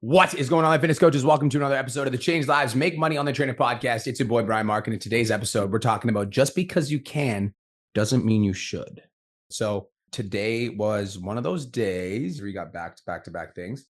What is going on, my fitness coaches? Welcome to another episode of the Change Lives, Make Money on the Trainer podcast. It's your boy, Brian Mark. And in today's episode, we're talking about just because you can doesn't mean you should. So today was one of those days where you got back-to-back things.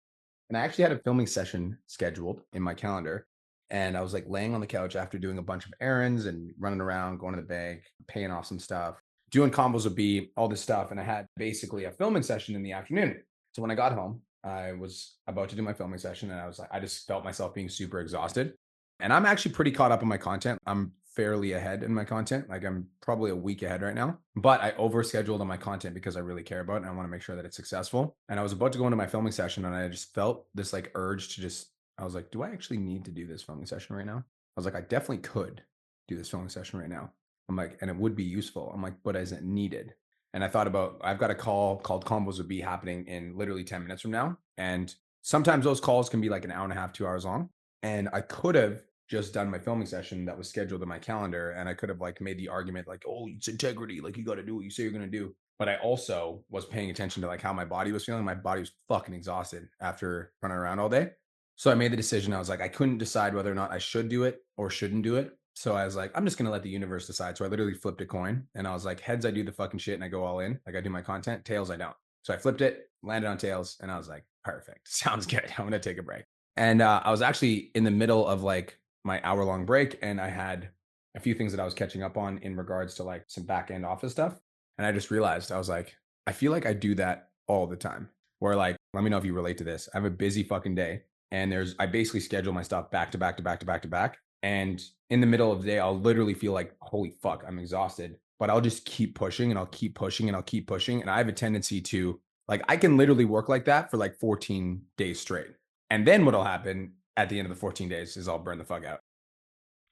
And I actually had a filming session scheduled in my calendar. And I was like laying on the couch after doing a bunch of errands and running around, going to the bank, paying off some stuff, doing combos with B, all this stuff. And I had basically a filming session in the afternoon. So when I got home, I was about to do my filming session and I just felt myself being super exhausted. And I'm actually pretty caught up in my content. I'm fairly ahead in my content. Like I'm probably a week ahead right now, but I overscheduled on my content because I really care about it and I want to make sure that it's successful. And I was about to go into my filming session and I just felt this like urge to I was like, do I actually need to do this filming session right now? I was like, I definitely could do this filming session right now. I'm like, and it would be useful. I'm like, but is it needed? And I thought about, I've got a call called Combos with B happening in literally 10 minutes from now. And sometimes those calls can be like an hour and a half, 2 hours long. And I could have just done my filming session that was scheduled in my calendar. And I could have like made the argument like, oh, it's integrity. Like you got to do what you say you're going to do. But I also was paying attention to like how my body was feeling. My body was fucking exhausted after running around all day. So I made the decision. I was like, I couldn't decide whether or not I should do it or shouldn't do it. So I was like, I'm just going to let the universe decide. So I literally flipped a coin and I was like, heads, I do the fucking shit and I go all in. Like I do my content. Tails, I don't. So I flipped it, landed on tails. And I was like, perfect. Sounds good. I'm going to take a break. And I was actually in the middle of like my hour-long break. And I had a few things that I was catching up on in regards to like some back end office stuff. And I just realized, I was like, I feel like I do that all the time. Where like, let me know if you relate to this. I have a busy fucking day. And I basically schedule my stuff back to back to back to back to back. And in the middle of the day, I'll literally feel like, holy fuck, I'm exhausted, but I'll just keep pushing and I'll keep pushing and I'll keep pushing. And I have a tendency to like, I can literally work like that for like 14 days straight. And then what'll happen at the end of the 14 days is I'll burn the fuck out.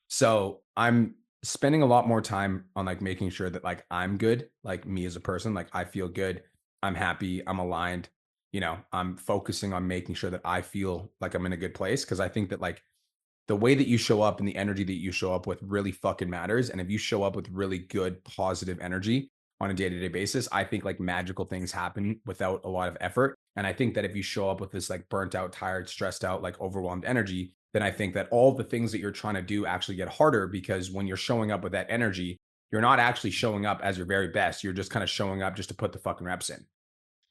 So I'm spending a lot more time on like making sure that like I'm good, like me as a person, like I feel good, I'm happy, I'm aligned, I'm focusing on making sure that I feel like I'm in a good place. Cause I think that like the way that you show up and the energy that you show up with really fucking matters. And if you show up with really good, positive energy on a day-to-day basis, I think like magical things happen without a lot of effort. And I think that if you show up with this like burnt out, tired, stressed out, like overwhelmed energy, then I think that all the things that you're trying to do actually get harder because when you're showing up with that energy, you're not actually showing up as your very best. You're just kind of showing up just to put the fucking reps in.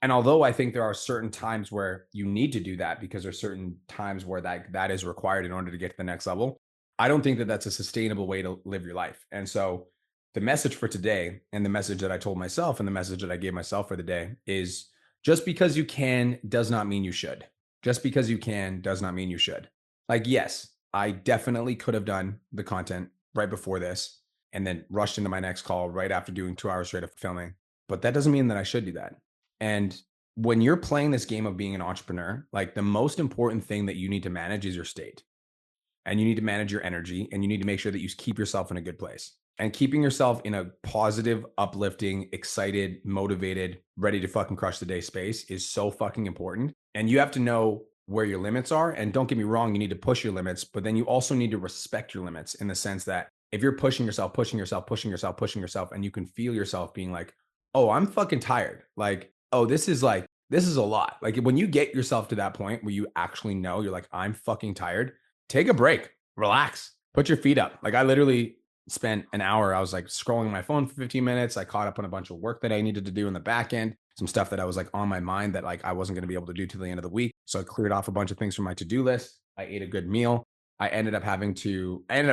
And although I think there are certain times where you need to do that because there's certain times where that is required in order to get to the next level, I don't think that that's a sustainable way to live your life. And so the message for today and the message that I told myself and the message that I gave myself for the day is just because you can does not mean you should. Just because you can does not mean you should. Like, yes, I definitely could have done the content right before this and then rushed into my next call right after doing 2 hours straight of filming. But that doesn't mean that I should do that. And when you're playing this game of being an entrepreneur, like the most important thing that you need to manage is your state. And you need to manage your energy and you need to make sure that you keep yourself in a good place. And keeping yourself in a positive, uplifting, excited, motivated, ready to fucking crush the day space is so fucking important. And you have to know where your limits are. And don't get me wrong, you need to push your limits, but then you also need to respect your limits in the sense that if you're pushing yourself, pushing yourself, pushing yourself, pushing yourself, and you can feel yourself being like, oh, I'm fucking tired. Like, oh, this is a lot. Like when you get yourself to that point where you actually know you're like, I'm fucking tired, take a break, relax, put your feet up. Like I literally spent an hour, I was like scrolling my phone for 15 minutes. I caught up on a bunch of work that I needed to do in the back end, some stuff that I was like on my mind that like I wasn't going to be able to do till the end of the week. So I cleared off a bunch of things from my to-do list. I ate a good meal. I ended up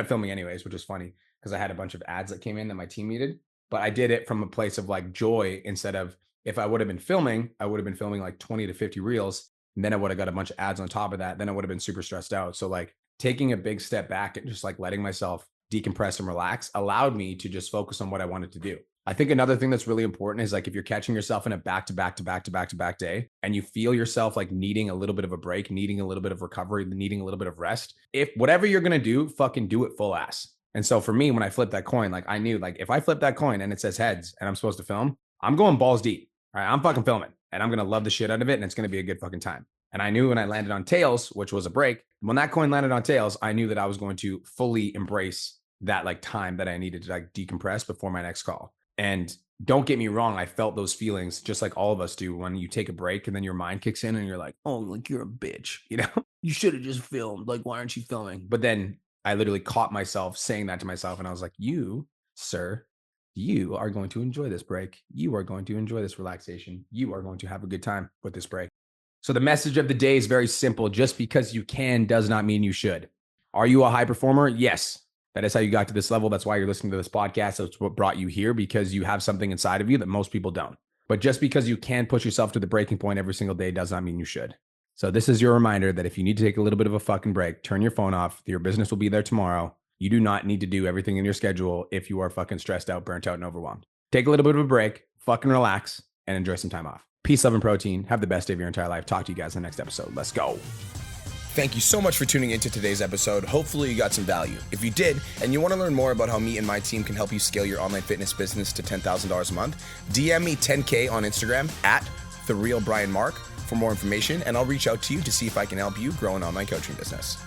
filming anyways, which is funny because I had a bunch of ads that came in that my team needed, but I did it from a place of like joy instead of, if I would have been filming, I would have been filming like 20 to 50 reels. And then I would have got a bunch of ads on top of that. Then I would have been super stressed out. So like taking a big step back and just like letting myself decompress and relax allowed me to just focus on what I wanted to do. I think another thing that's really important is like if you're catching yourself in a back to back to back to back to back day and you feel yourself like needing a little bit of a break, needing a little bit of recovery, needing a little bit of rest, if whatever you're going to do, fucking do it full ass. And so for me, when I flipped that coin, like I knew like if I flip that coin and it says heads and I'm supposed to film, I'm going balls deep. All right, I'm fucking filming and I'm going to love the shit out of it and it's going to be a good fucking time. And I knew when I landed on tails, which was a break, when that coin landed on tails, I knew that I was going to fully embrace that like time that I needed to like decompress before my next call. And don't get me wrong, I felt those feelings just like all of us do when you take a break and then your mind kicks in and you're like, oh, like you're a bitch, you know? You should have just filmed. Like, why aren't you filming? But then I literally caught myself saying that to myself and I was like, you, sir, you are going to enjoy this break. You are going to enjoy this relaxation. You are going to have a good time with this break. So the message of the day is very simple. Just because you can does not mean you should. Are you a high performer? Yes. That is how you got to this level. That's why you're listening to this podcast. That's what brought you here, because you have something inside of you that most people don't. But just because you can push yourself to the breaking point every single day does not mean you should. So this is your reminder that if you need to take a little bit of a fucking break, turn your phone off. Your business will be there tomorrow. You do not need to do everything in your schedule if you are fucking stressed out, burnt out, and overwhelmed. Take a little bit of a break, fucking relax, and enjoy some time off. Peace, love, and protein. Have the best day of your entire life. Talk to you guys in the next episode. Let's go. Thank you so much for tuning into today's episode. Hopefully you got some value. If you did, and you want to learn more about how me and my team can help you scale your online fitness business to $10,000 a month, DM me 10K on Instagram at TheRealBrianMark for more information, and I'll reach out to you to see if I can help you grow an online coaching business.